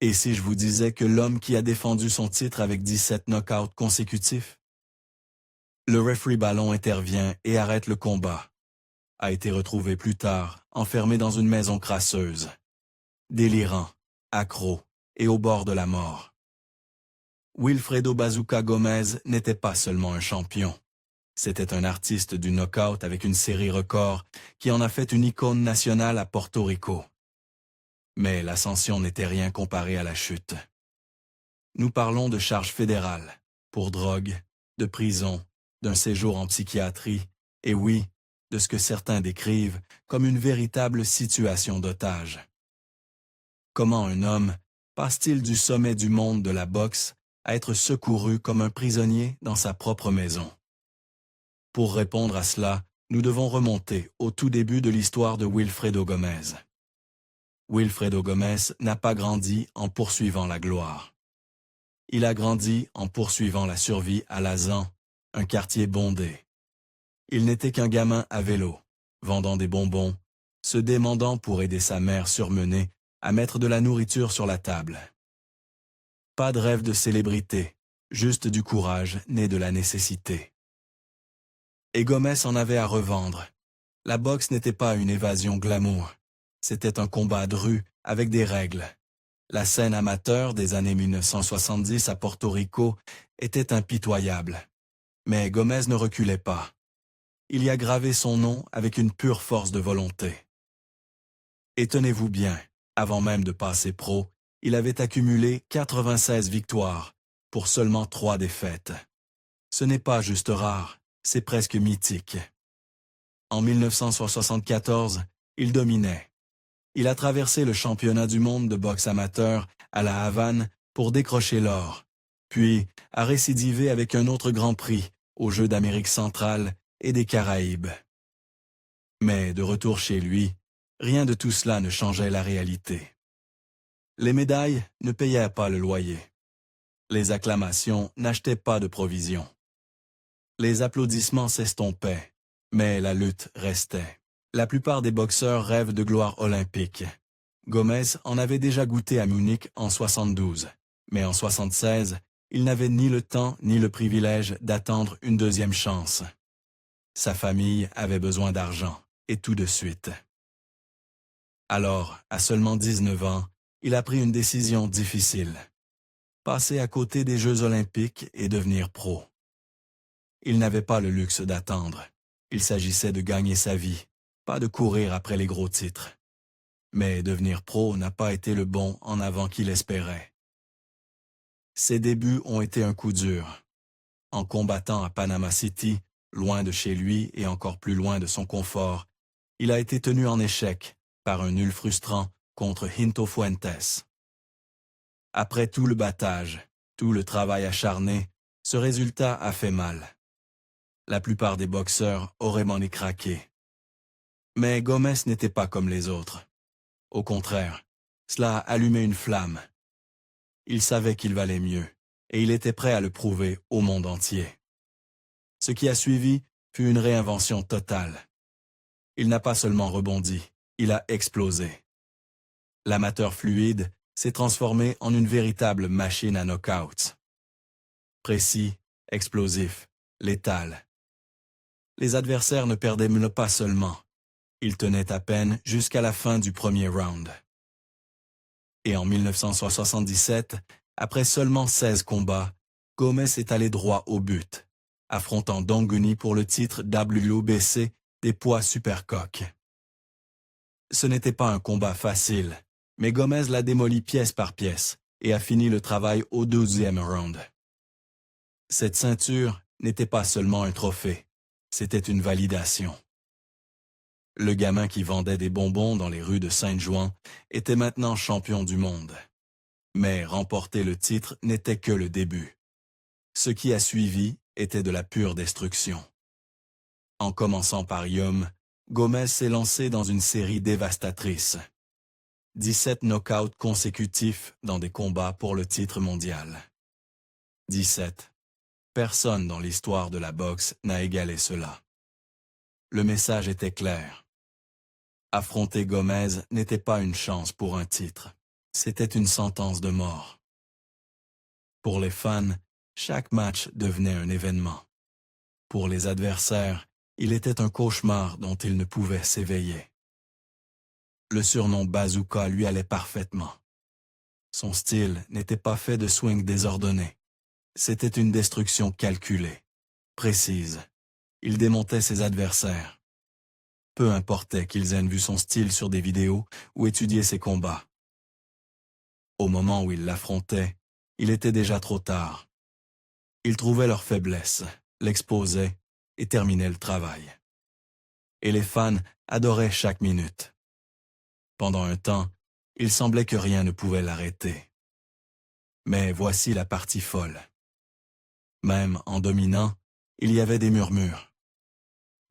Et si je vous disais que l'homme qui a défendu son titre avec 17 knockouts consécutifs? Le referee ballon intervient et arrête le combat. A été retrouvé plus tard, enfermé dans une maison crasseuse. Délirant, accro et au bord de la mort. Wilfredo Bazooka Gomez n'était pas seulement un champion. C'était un artiste du knockout avec une série record qui en a fait une icône nationale à Porto Rico. Mais l'ascension n'était rien comparé à la chute. Nous parlons de charges fédérales, pour drogue, de prison, d'un séjour en psychiatrie, et oui, de ce que certains décrivent comme une véritable situation d'otage. Comment un homme passe-t-il du sommet du monde de la boxe à être secouru comme un prisonnier dans sa propre maison? Pour répondre à cela, nous devons remonter au tout début de l'histoire de Wilfredo Gomez. Wilfredo Gomez n'a pas grandi en poursuivant la gloire. Il a grandi en poursuivant la survie à Lazan, un quartier bondé. Il n'était qu'un gamin à vélo, vendant des bonbons, se démandant pour aider sa mère surmenée à mettre de la nourriture sur la table. Pas de rêve de célébrité, juste du courage né de la nécessité. Et Gomez en avait à revendre. La boxe n'était pas une évasion glamour. C'était un combat de rue avec des règles. La scène amateur des années 1970 à Porto Rico était impitoyable. Mais Gomez ne reculait pas. Il y a gravé son nom avec une pure force de volonté. Et tenez-vous bien, avant même de passer pro, il avait accumulé 96 victoires, pour seulement 3 défaites. Ce n'est pas juste rare, c'est presque mythique. En 1974, il dominait. Il a traversé le championnat du monde de boxe amateur à La Havane pour décrocher l'or, puis a récidivé avec un autre Grand Prix aux Jeux d'Amérique centrale et des Caraïbes. Mais de retour chez lui, rien de tout cela ne changeait la réalité. Les médailles ne payaient pas le loyer. Les acclamations n'achetaient pas de provisions. Les applaudissements s'estompaient, mais la lutte restait. La plupart des boxeurs rêvent de gloire olympique. Gomez en avait déjà goûté à Munich en 72, mais en 76, il n'avait ni le temps ni le privilège d'attendre une deuxième chance. Sa famille avait besoin d'argent, et tout de suite. Alors, à seulement 19 ans, il a pris une décision difficile. Passer à côté des Jeux olympiques et devenir pro. Il n'avait pas le luxe d'attendre. Il s'agissait de gagner sa vie, pas de courir après les gros titres. Mais devenir pro n'a pas été le bond en avant qu'il espérait. Ses débuts ont été un coup dur. En combattant à Panama City, loin de chez lui et encore plus loin de son confort, il a été tenu en échec par un nul frustrant contre Hinto Fuentes. Après tout le battage, tout le travail acharné, ce résultat a fait mal. La plupart des boxeurs auraient m'en craqué. Mais Gomez n'était pas comme les autres. Au contraire, cela a allumé une flamme. Il savait qu'il valait mieux, et il était prêt à le prouver au monde entier. Ce qui a suivi fut une réinvention totale. Il n'a pas seulement rebondi, il a explosé. L'amateur fluide s'est transformé en une véritable machine à knock-out. Précis, explosif, létal. Les adversaires ne perdaient pas seulement. Ils tenaient à peine jusqu'à la fin du premier round. Et en 1977, après seulement 16 combats, Gomez est allé droit au but, affrontant Donguni pour le titre WBC des poids supercoques. Ce n'était pas un combat facile, mais Gomez l'a démoli pièce par pièce et a fini le travail au 12e round. Cette ceinture n'était pas seulement un trophée, c'était une validation. Le gamin qui vendait des bonbons dans les rues de Saint-Jouan était maintenant champion du monde. Mais remporter le titre n'était que le début. Ce qui a suivi était de la pure destruction. En commençant par Yum, Gomez s'est lancé dans une série dévastatrice. 17 knockouts consécutifs dans des combats pour le titre mondial. 17. Personne dans l'histoire de la boxe n'a égalé cela. Le message était clair. Affronter Gomez n'était pas une chance pour un titre. C'était une sentence de mort. Pour les fans, chaque match devenait un événement. Pour les adversaires, il était un cauchemar dont ils ne pouvaient s'éveiller. Le surnom Bazooka lui allait parfaitement. Son style n'était pas fait de swing désordonné. C'était une destruction calculée, précise. Il démontait ses adversaires. Peu importait qu'ils aient vu son style sur des vidéos ou étudié ses combats. Au moment où il l'affrontait, il était déjà trop tard. Il trouvait leur faiblesse, l'exposait et terminait le travail. Et les fans adoraient chaque minute. Pendant un temps, il semblait que rien ne pouvait l'arrêter. Mais voici la partie folle. Même en dominant, il y avait des murmures.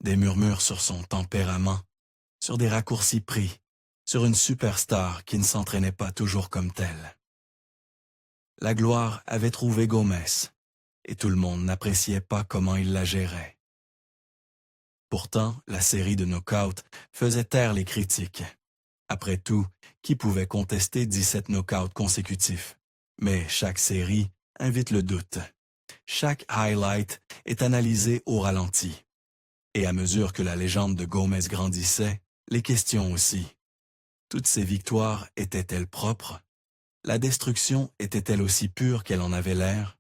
Des murmures sur son tempérament, sur des raccourcis pris, sur une superstar qui ne s'entraînait pas toujours comme telle. La gloire avait trouvé Gomez, et tout le monde n'appréciait pas comment il la gérait. Pourtant, la série de knockouts faisait taire les critiques. Après tout, qui pouvait contester 17 knockouts consécutifs? Mais chaque série invite le doute. Chaque highlight est analysé au ralenti. Et à mesure que la légende de Gomez grandissait, les questions aussi. Toutes ces victoires étaient-elles propres? La destruction était-elle aussi pure qu'elle en avait l'air?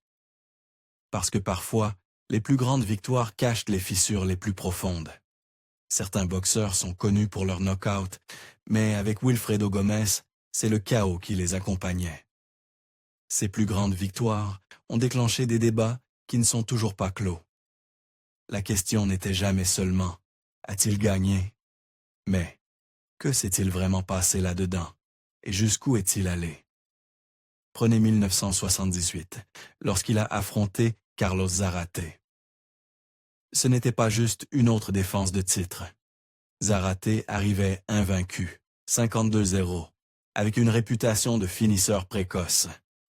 Parce que parfois, les plus grandes victoires cachent les fissures les plus profondes. Certains boxeurs sont connus pour leurs knockouts, mais avec Wilfredo Gomez, c'est le chaos qui les accompagnait. Ces plus grandes victoires ont déclenché des débats qui ne sont toujours pas clos. La question n'était jamais seulement « a-t-il gagné ?» mais « que s'est-il vraiment passé là-dedans et jusqu'où est-il allé ?» Prenez 1978, lorsqu'il a affronté Carlos Zarate. Ce n'était pas juste une autre défense de titre. Zarate arrivait invaincu, 52-0, avec une réputation de finisseur précoce.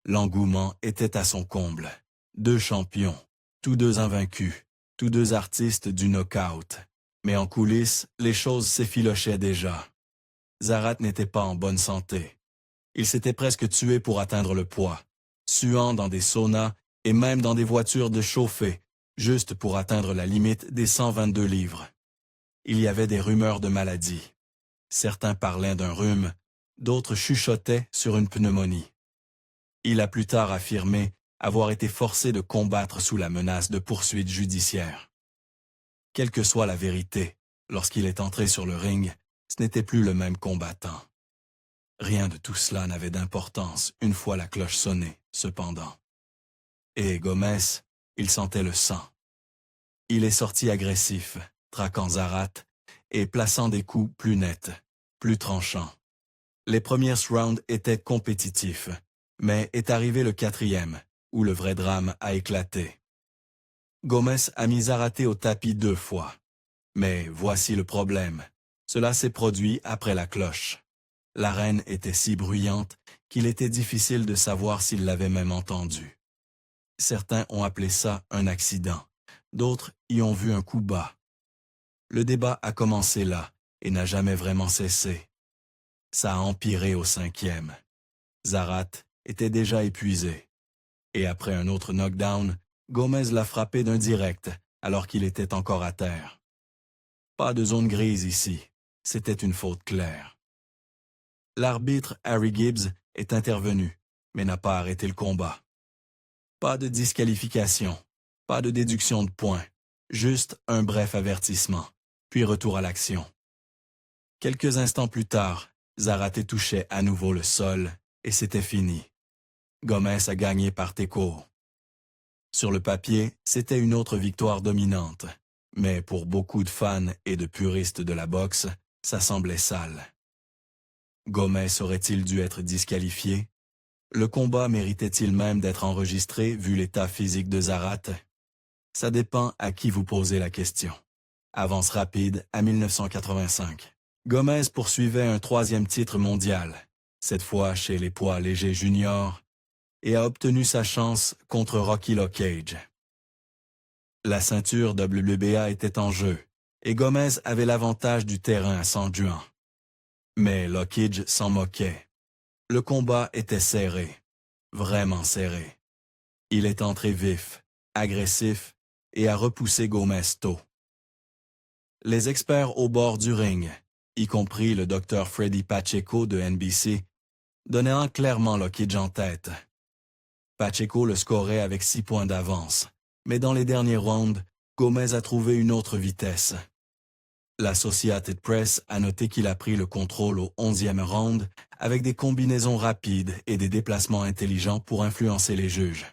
L'engouement était à son comble. Deux champions, tous deux invaincus, tous deux artistes du knockout. Mais en coulisses, les choses s'effilochaient déjà. Zarate n'était pas en bonne santé. Il s'était presque tué pour atteindre le poids, suant dans des saunas et même dans des voitures de chauffée, juste pour atteindre la limite des 122 livres. Il y avait des rumeurs de maladie. Certains parlaient d'un rhume, d'autres chuchotaient sur une pneumonie. Il a plus tard affirmé avoir été forcé de combattre sous la menace de poursuites judiciaires. Quelle que soit la vérité, lorsqu'il est entré sur le ring, ce n'était plus le même combattant. Rien de tout cela n'avait d'importance une fois la cloche sonnée, cependant. Et Gomez, il sentait le sang. Il est sorti agressif, traquant Zarate et plaçant des coups plus nets, plus tranchants. Les premiers rounds étaient compétitifs, mais est arrivé le quatrième, où le vrai drame a éclaté. Gomez a mis Zarate au tapis 2 fois. Mais voici le problème. Cela s'est produit après la cloche. L'arène était si bruyante qu'il était difficile de savoir s'il l'avait même entendu. Certains ont appelé ça un accident, d'autres y ont vu un coup bas. Le débat a commencé là et n'a jamais vraiment cessé. Ça a empiré au 5e. Zarate était déjà épuisé. Et après un autre knockdown, Gomez l'a frappé d'un direct alors qu'il était encore à terre. Pas de zone grise ici, c'était une faute claire. L'arbitre Harry Gibbs est intervenu, mais n'a pas arrêté le combat. Pas de disqualification, pas de déduction de points, juste un bref avertissement, puis retour à l'action. Quelques instants plus tard, Zarate touchait à nouveau le sol et c'était fini. Gomez a gagné par TKO. Sur le papier, c'était une autre victoire dominante, mais pour beaucoup de fans et de puristes de la boxe, ça semblait sale. Gomez aurait-il dû être disqualifié? Le combat méritait-il même d'être enregistré vu l'état physique de Zarate? Ça dépend à qui vous posez la question. Avance rapide à 1985. Gomez poursuivait un 3e titre mondial, cette fois chez les poids légers juniors, et a obtenu sa chance contre Rocky LaCage. La ceinture WBA était en jeu, et Gomez avait l'avantage du terrain à San Juan. Mais LaCage s'en moquait. Le combat était serré, vraiment serré. Il est entré vif, agressif et a repoussé Gomez tôt. Les experts au bord du ring, y compris le Dr Freddy Pacheco de NBC, donnaient clairement Lockridge en tête. Pacheco le scorait avec 6 points d'avance, mais dans les derniers rounds, Gomez a trouvé une autre vitesse. L'Associated Press a noté qu'il a pris le contrôle au 11e round avec des combinaisons rapides et des déplacements intelligents pour influencer les juges.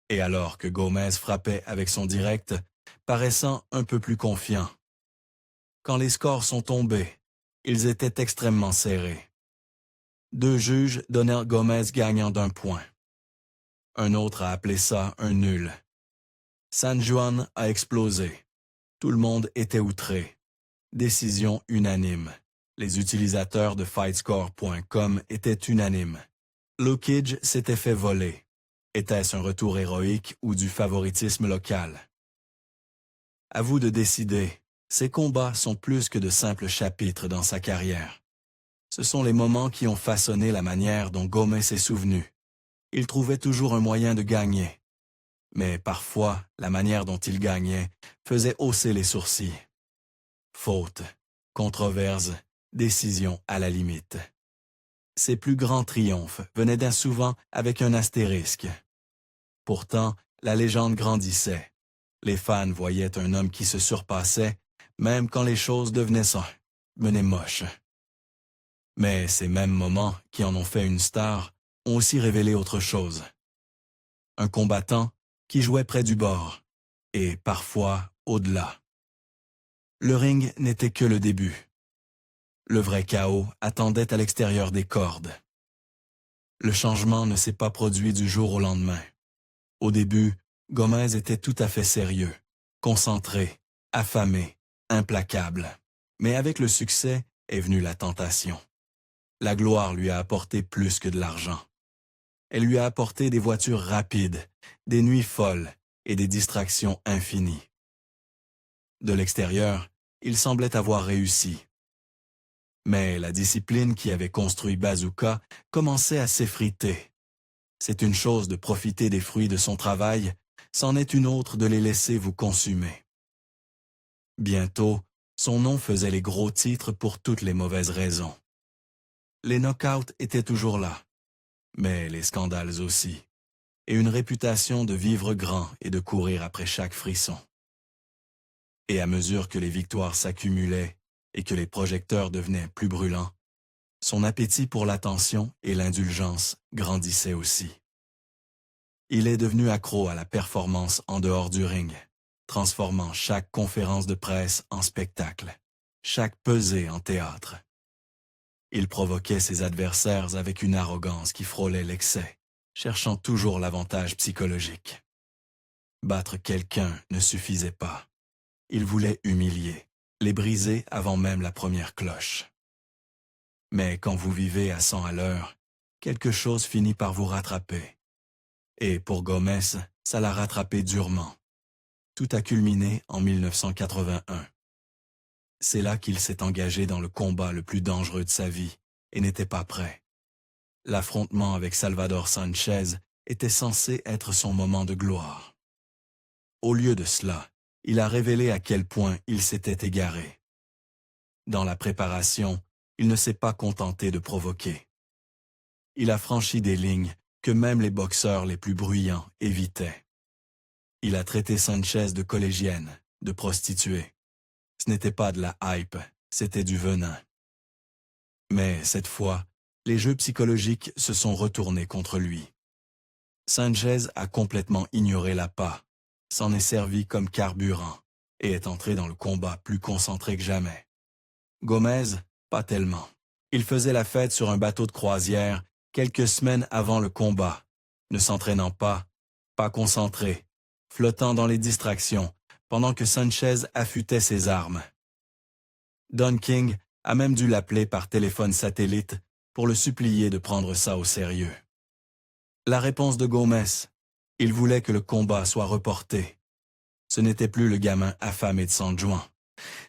Et alors que Gomez frappait avec son direct, paraissant un peu plus confiant. Quand les scores sont tombés, ils étaient extrêmement serrés. 2 juges donnèrent Gomez gagnant d'1 point. Un autre a appelé ça un nul. San Juan a explosé. Tout le monde était outré. Décision unanime. Les utilisateurs de Fightscore.com étaient unanimes. Lockridge s'était fait voler. Était-ce un retour héroïque ou du favoritisme local? À vous de décider. Ces combats sont plus que de simples chapitres dans sa carrière. Ce sont les moments qui ont façonné la manière dont Gomez s'est souvenu. Il trouvait toujours un moyen de gagner. Mais parfois, la manière dont il gagnait faisait hausser les sourcils. Faute, controverse, décision à la limite. Ses plus grands triomphes venaient bien souvent avec un astérisque. Pourtant, la légende grandissait. Les fans voyaient un homme qui se surpassait, même quand les choses devenaient moches. Mais ces mêmes moments qui en ont fait une star ont aussi révélé autre chose. Un combattant qui jouait près du bord, et parfois au-delà. Le ring n'était que le début. Le vrai chaos attendait à l'extérieur des cordes. Le changement ne s'est pas produit du jour au lendemain. Au début, Gomez était tout à fait sérieux, concentré, affamé, implacable. Mais avec le succès est venue la tentation. La gloire lui a apporté plus que de l'argent. Elle lui a apporté des voitures rapides, des nuits folles et des distractions infinies. De l'extérieur, il semblait avoir réussi. Mais la discipline qui avait construit Bazooka commençait à s'effriter. C'est une chose de profiter des fruits de son travail, c'en est une autre de les laisser vous consumer. Bientôt, son nom faisait les gros titres pour toutes les mauvaises raisons. Les knockouts étaient toujours là, mais les scandales aussi, et une réputation de vivre grand et de courir après chaque frisson. Et à mesure que les victoires s'accumulaient et que les projecteurs devenaient plus brûlants, son appétit pour l'attention et l'indulgence grandissait aussi. Il est devenu accro à la performance en dehors du ring, transformant chaque conférence de presse en spectacle, chaque pesée en théâtre. Il provoquait ses adversaires avec une arrogance qui frôlait l'excès, cherchant toujours l'avantage psychologique. Battre quelqu'un ne suffisait pas. Il voulait humilier, les briser avant même la première cloche. Mais quand vous vivez à 100 à l'heure, quelque chose finit par vous rattraper. Et pour Gomez, ça l'a rattrapé durement. Tout a culminé en 1981. C'est là qu'il s'est engagé dans le combat le plus dangereux de sa vie et n'était pas prêt. L'affrontement avec Salvador Sanchez était censé être son moment de gloire. Au lieu de cela, il a révélé à quel point il s'était égaré. Dans la préparation, il ne s'est pas contenté de provoquer. Il a franchi des lignes que même les boxeurs les plus bruyants évitaient. Il a traité Sanchez de collégienne, de prostituée. Ce n'était pas de la hype, c'était du venin. Mais cette fois, les jeux psychologiques se sont retournés contre lui. Sanchez a complètement ignoré l'appât, s'en est servi comme carburant et est entré dans le combat plus concentré que jamais. Gomez, pas tellement. Il faisait la fête sur un bateau de croisière quelques semaines avant le combat, ne s'entraînant pas concentré, flottant dans les distractions, pendant que Sanchez affûtait ses armes. Don King a même dû l'appeler par téléphone satellite pour le supplier de prendre ça au sérieux. La réponse de Gomez, il voulait que le combat soit reporté. Ce n'était plus le gamin affamé de San Juan.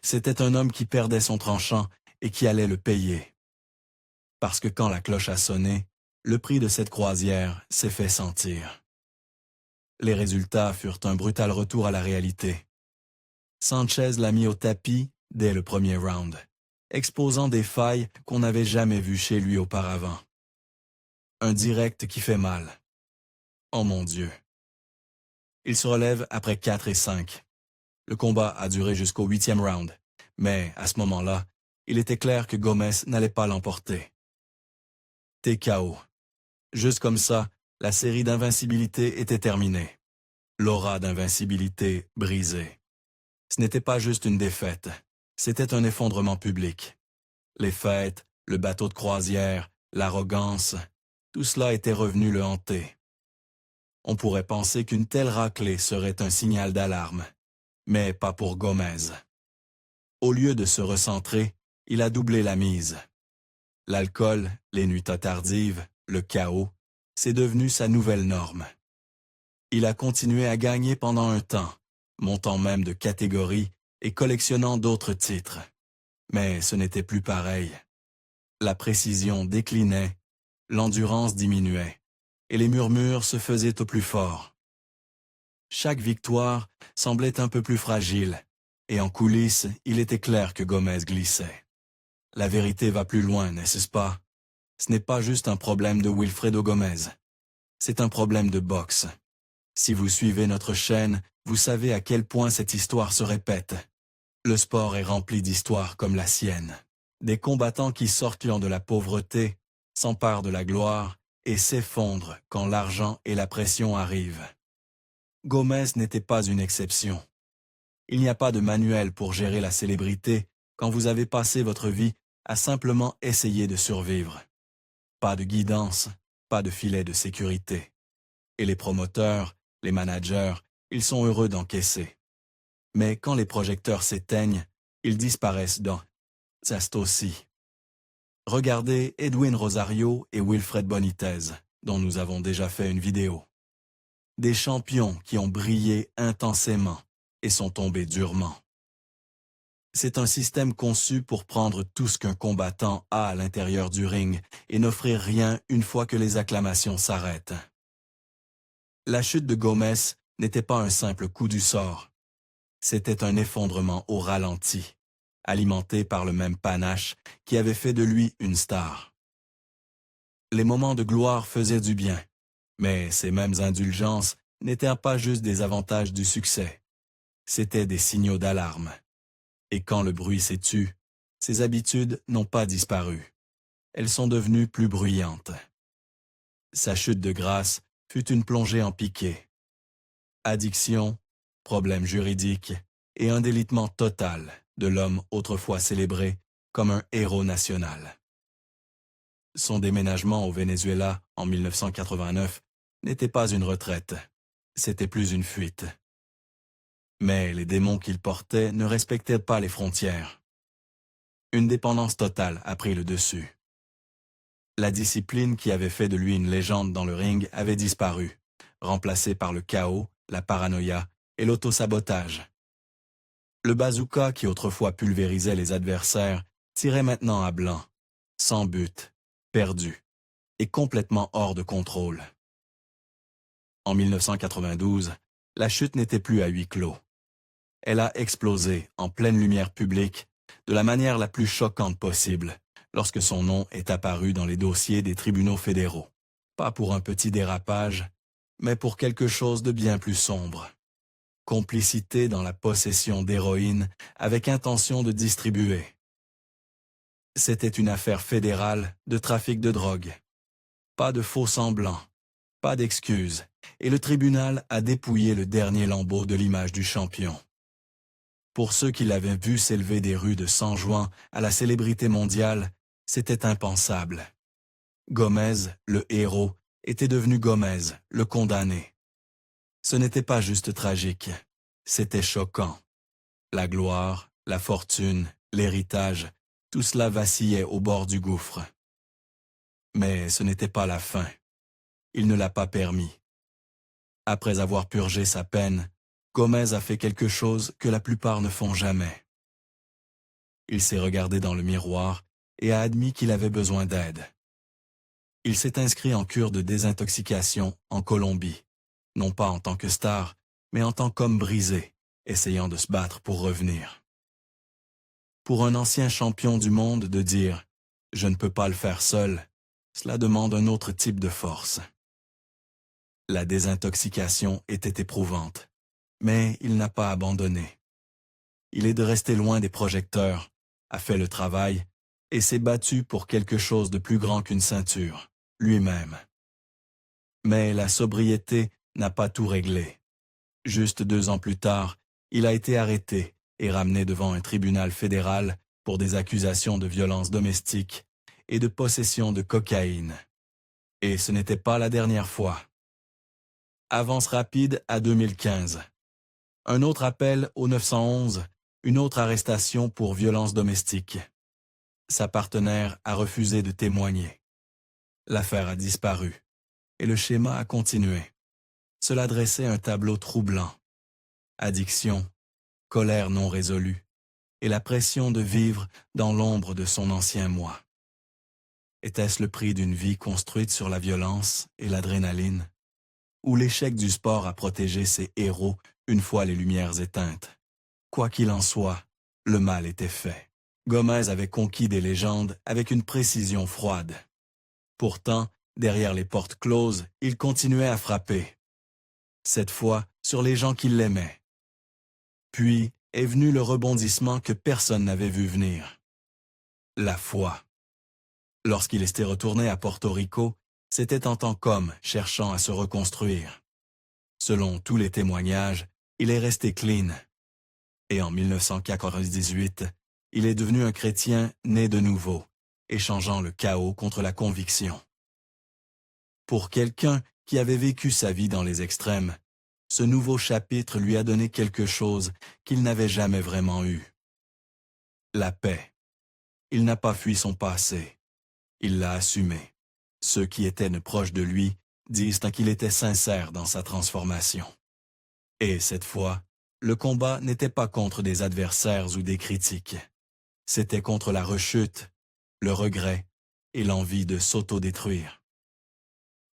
C'était un homme qui perdait son tranchant et qui allait le payer. Parce que quand la cloche a sonné, le prix de cette croisière s'est fait sentir. Les résultats furent un brutal retour à la réalité. Sanchez l'a mis au tapis dès le premier round, exposant des failles qu'on n'avait jamais vues chez lui auparavant. Un direct qui fait mal. Oh mon Dieu. Il se relève après 4 et 5. Le combat a duré jusqu'au 8e round, mais à ce moment-là, il était clair que Gomez n'allait pas l'emporter. TKO. Juste comme ça, la série d'invincibilité était terminée. L'aura d'invincibilité brisée. Ce n'était pas juste une défaite, c'était un effondrement public. Les fêtes, le bateau de croisière, l'arrogance, tout cela était revenu le hanter. On pourrait penser qu'une telle raclée serait un signal d'alarme, mais pas pour Gomez. Au lieu de se recentrer, il a doublé la mise. L'alcool, les nuits tardives, le chaos, c'est devenu sa nouvelle norme. Il a continué à gagner pendant un temps, montant même de catégorie et collectionnant d'autres titres. Mais ce n'était plus pareil. La précision déclinait, l'endurance diminuait, et les murmures se faisaient au plus fort. Chaque victoire semblait un peu plus fragile, et en coulisses, il était clair que Gomez glissait. La vérité va plus loin, n'est-ce pas? Ce n'est pas juste un problème de Wilfredo Gomez. C'est un problème de boxe. Si vous suivez notre chaîne, vous savez à quel point cette histoire se répète. Le sport est rempli d'histoires comme la sienne. Des combattants qui sortant de la pauvreté, s'emparent de la gloire et s'effondrent quand l'argent et la pression arrivent. Gomez n'était pas une exception. Il n'y a pas de manuel pour gérer la célébrité quand vous avez passé votre vie à simplement essayer de survivre. Pas de guidance, pas de filet de sécurité. Et les promoteurs, les managers, ils sont heureux d'encaisser. Mais quand les projecteurs s'éteignent, ils disparaissent dans «C'est aussi». Regardez Edwin Rosario et Wilfred Bonitez, dont nous avons déjà fait une vidéo. Des champions qui ont brillé intensément et sont tombés durement. C'est un système conçu pour prendre tout ce qu'un combattant a à l'intérieur du ring et n'offrir rien une fois que les acclamations s'arrêtent. La chute de Gomez n'était pas un simple coup du sort. C'était un effondrement au ralenti, alimenté par le même panache qui avait fait de lui une star. Les moments de gloire faisaient du bien, mais ces mêmes indulgences n'étaient pas juste des avantages du succès. C'étaient des signaux d'alarme. Et quand le bruit s'est tu, ses habitudes n'ont pas disparu. Elles sont devenues plus bruyantes. Sa chute de grâce fut une plongée en piqué. Addiction, problèmes juridiques et un délitement total de l'homme autrefois célébré comme un héros national. Son déménagement au Venezuela en 1989 n'était pas une retraite, c'était plus une fuite. Mais les démons qu'il portait ne respectaient pas les frontières. Une dépendance totale a pris le dessus. La discipline qui avait fait de lui une légende dans le ring avait disparu, remplacée par le chaos, la paranoïa et l'autosabotage. Le bazooka qui autrefois pulvérisait les adversaires tirait maintenant à blanc, sans but, perdu et complètement hors de contrôle. En 1992, la chute n'était plus à huis clos. Elle a explosé en pleine lumière publique de la manière la plus choquante possible lorsque son nom est apparu dans les dossiers des tribunaux fédéraux. Pas pour un petit dérapage, mais pour quelque chose de bien plus sombre. Complicité dans la possession d'héroïne avec intention de distribuer. C'était une affaire fédérale de trafic de drogue. Pas de faux semblants, pas d'excuses, et le tribunal a dépouillé le dernier lambeau de l'image du champion. Pour ceux qui l'avaient vu s'élever des rues de San Juan à la célébrité mondiale, c'était impensable. Gomez, le héros, était devenu Gomez, le condamné. Ce n'était pas juste tragique, c'était choquant. La gloire, la fortune, l'héritage, tout cela vacillait au bord du gouffre. Mais ce n'était pas la fin. Il ne l'a pas permis. Après avoir purgé sa peine, Gomez a fait quelque chose que la plupart ne font jamais. Il s'est regardé dans le miroir et a admis qu'il avait besoin d'aide. Il s'est inscrit en cure de désintoxication en Colombie, non pas en tant que star, mais en tant qu'homme brisé, essayant de se battre pour revenir. Pour un ancien champion du monde de dire « je ne peux pas le faire seul », cela demande un autre type de force. La désintoxication était éprouvante, mais il n'a pas abandonné. Il est de rester loin des projecteurs, a fait le travail et s'est battu pour quelque chose de plus grand qu'une ceinture, lui-même. Mais la sobriété n'a pas tout réglé. Juste 2 ans plus tard, il a été arrêté et ramené devant un tribunal fédéral pour des accusations de violence domestique et de possession de cocaïne. Et ce n'était pas la dernière fois. Avance rapide à 2015. Un autre appel au 911, une autre arrestation pour violence domestique. Sa partenaire a refusé de témoigner. L'affaire a disparu et le schéma a continué. Cela dressait un tableau troublant. Addiction, colère non résolue et la pression de vivre dans l'ombre de son ancien moi. Était-ce le prix d'une vie construite sur la violence et l'adrénaline, ou l'échec du sport à protéger ses héros une fois les lumières éteintes? Quoi qu'il en soit, le mal était fait. Gomez avait conquis des légendes avec une précision froide. Pourtant, derrière les portes closes, il continuait à frapper. Cette fois, sur les gens qui l'aimaient. Puis est venu le rebondissement que personne n'avait vu venir. La foi. Lorsqu'il était retourné à Porto Rico, c'était en tant qu'homme cherchant à se reconstruire. Selon tous les témoignages, il est resté clean. Et en 1998, il est devenu un chrétien né de nouveau, échangeant le chaos contre la conviction. Pour quelqu'un qui avait vécu sa vie dans les extrêmes, ce nouveau chapitre lui a donné quelque chose qu'il n'avait jamais vraiment eu. La paix. Il n'a pas fui son passé. Il l'a assumé. Ceux qui étaient proches de lui disent qu'il était sincère dans sa transformation. Et cette fois, le combat n'était pas contre des adversaires ou des critiques. C'était contre la rechute, le regret et l'envie de s'autodétruire.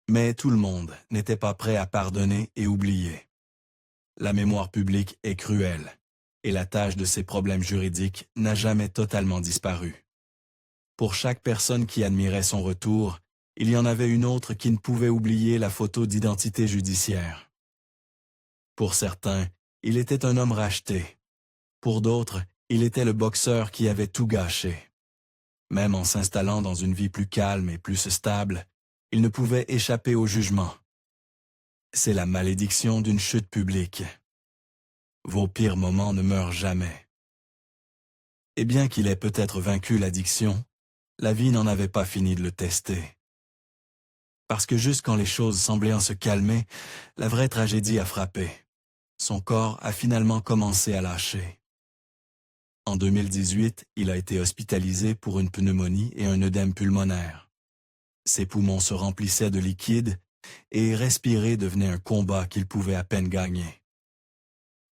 Mais tout le monde n'était pas prêt à pardonner et oublier. La mémoire publique est cruelle, et la tâche de ses problèmes juridiques n'a jamais totalement disparu. Pour chaque personne qui admirait son retour, il y en avait une autre qui ne pouvait oublier la photo d'identité judiciaire. Pour certains, il était un homme racheté. Pour d'autres, il était le boxeur qui avait tout gâché. Même en s'installant dans une vie plus calme et plus stable, il ne pouvait échapper au jugement. C'est la malédiction d'une chute publique. Vos pires moments ne meurent jamais. Et bien qu'il ait peut-être vaincu l'addiction, la vie n'en avait pas fini de le tester. Parce que juste quand les choses semblaient en se calmer, la vraie tragédie a frappé. Son corps a finalement commencé à lâcher. En 2018, il a été hospitalisé pour une pneumonie et un œdème pulmonaire. Ses poumons se remplissaient de liquide et respirer devenait un combat qu'il pouvait à peine gagner.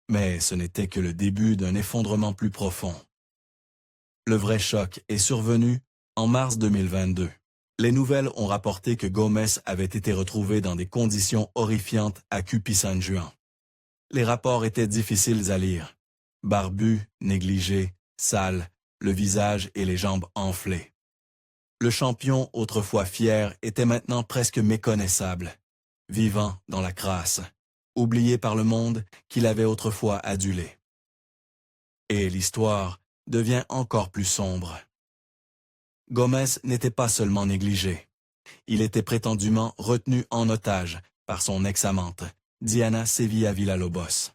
Mais ce n'était que le début d'un effondrement plus profond. Le vrai choc est survenu en mars 2022. Les nouvelles ont rapporté que Gomez avait été retrouvé dans des conditions horrifiantes à Cupi-San-Juan. Les rapports étaient difficiles à lire. Barbu, négligé, sale, le visage et les jambes enflées. Le champion, autrefois fier, était maintenant presque méconnaissable, vivant dans la crasse, oublié par le monde qu'il avait autrefois adulé. Et l'histoire devient encore plus sombre. Gomez n'était pas seulement négligé. Il était prétendument retenu en otage par son ex-amante, Diana Sevilla Villalobos.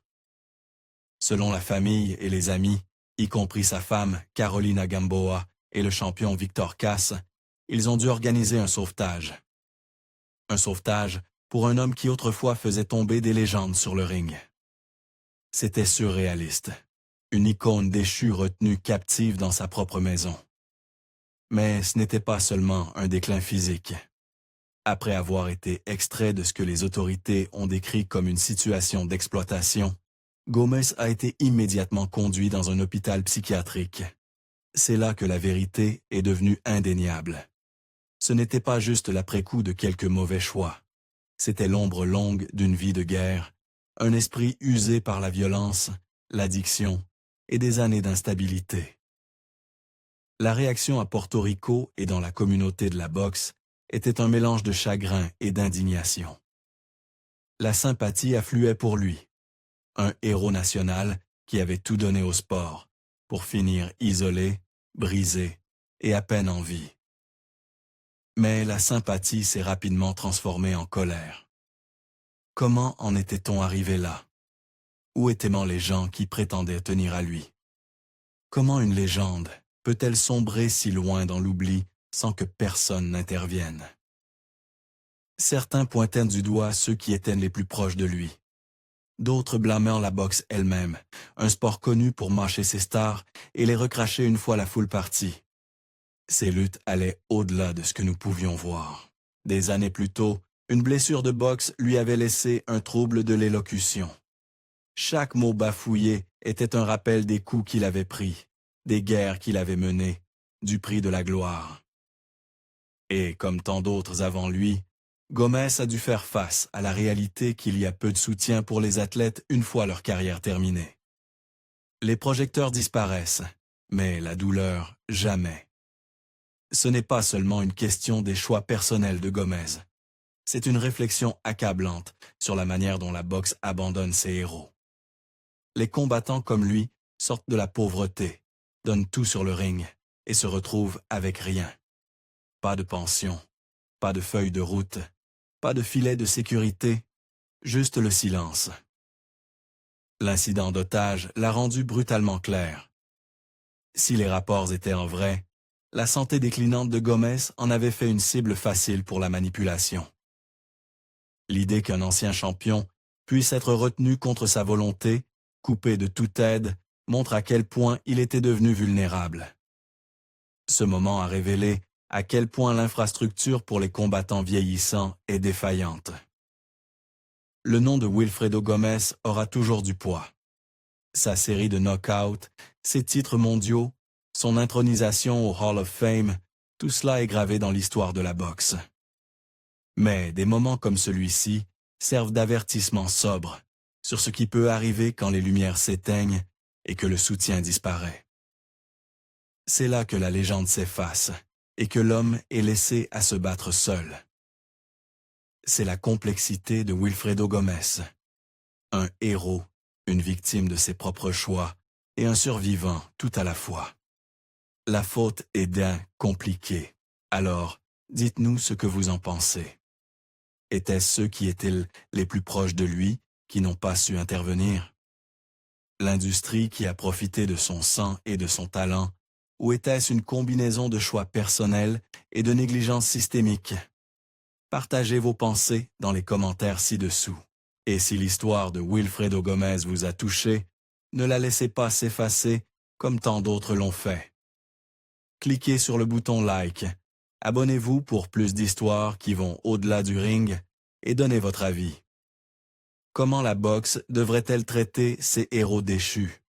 Selon la famille et les amis, y compris sa femme, Carolina Gamboa, et le champion Victor Cass, ils ont dû organiser un sauvetage. Un sauvetage pour un homme qui autrefois faisait tomber des légendes sur le ring. C'était surréaliste. Une icône déchue retenue captive dans sa propre maison. Mais ce n'était pas seulement un déclin physique. Après avoir été extrait de ce que les autorités ont décrit comme une situation d'exploitation, Gomez a été immédiatement conduit dans un hôpital psychiatrique. C'est là que la vérité est devenue indéniable. Ce n'était pas juste l'après-coup de quelques mauvais choix. C'était l'ombre longue d'une vie de guerre, un esprit usé par la violence, l'addiction et des années d'instabilité. La réaction à Porto Rico et dans la communauté de la boxe était un mélange de chagrin et d'indignation. La sympathie affluait pour lui, un héros national qui avait tout donné au sport, pour finir isolé, brisé et à peine en vie. Mais la sympathie s'est rapidement transformée en colère. Comment en était-on arrivé là? Où étaient les gens qui prétendaient tenir à lui? Comment une légende peut-elle sombrer si loin dans l'oubli sans que personne n'intervienne? Certains pointaient du doigt ceux qui étaient les plus proches de lui. D'autres blâmèrent la boxe elle-même, un sport connu pour mâcher ses stars et les recracher une fois la foule partie. Ces luttes allaient au-delà de ce que nous pouvions voir. Des années plus tôt, une blessure de boxe lui avait laissé un trouble de l'élocution. Chaque mot bafouillé était un rappel des coups qu'il avait pris, des guerres qu'il avait menées, du prix de la gloire. Et comme tant d'autres avant lui, Gomes a dû faire face à la réalité qu'il y a peu de soutien pour les athlètes une fois leur carrière terminée. Les projecteurs disparaissent, mais la douleur, jamais. Ce n'est pas seulement une question des choix personnels de Gomes. C'est une réflexion accablante sur la manière dont la boxe abandonne ses héros. Les combattants comme lui sortent de la pauvreté, donnent tout sur le ring et se retrouvent avec rien. Pas de pension, pas de feuille de route, pas de filet de sécurité, juste le silence. L'incident d'otage l'a rendu brutalement clair. Si les rapports étaient en vrai, la santé déclinante de Gomes en avait fait une cible facile pour la manipulation. L'idée qu'un ancien champion puisse être retenu contre sa volonté, coupé de toute aide, montre à quel point il était devenu vulnérable. Ce moment a révélé à quel point l'infrastructure pour les combattants vieillissants est défaillante. Le nom de Wilfredo Gomes aura toujours du poids. Sa série de knock-out, ses titres mondiaux, son intronisation au Hall of Fame, tout cela est gravé dans l'histoire de la boxe. Mais des moments comme celui-ci servent d'avertissement sobre sur ce qui peut arriver quand les lumières s'éteignent et que le soutien disparaît. C'est là que la légende s'efface et que l'homme est laissé à se battre seul. C'est la complexité de Wilfredo Gomes, un héros, une victime de ses propres choix et un survivant tout à la fois. La faute est d'un compliqué. Alors, dites-nous ce que vous en pensez. Étaient-ce ceux qui étaient les plus proches de lui qui n'ont pas su intervenir? L'industrie qui a profité de son sang et de son talent, ou était-ce une combinaison de choix personnels et de négligence systémique? Partagez vos pensées dans les commentaires ci-dessous. Et si l'histoire de Wilfredo Gomes vous a touché, ne la laissez pas s'effacer comme tant d'autres l'ont fait. Cliquez sur le bouton like, abonnez-vous pour plus d'histoires qui vont au-delà du ring et donnez votre avis. Comment la boxe devrait-elle traiter ces héros déchus?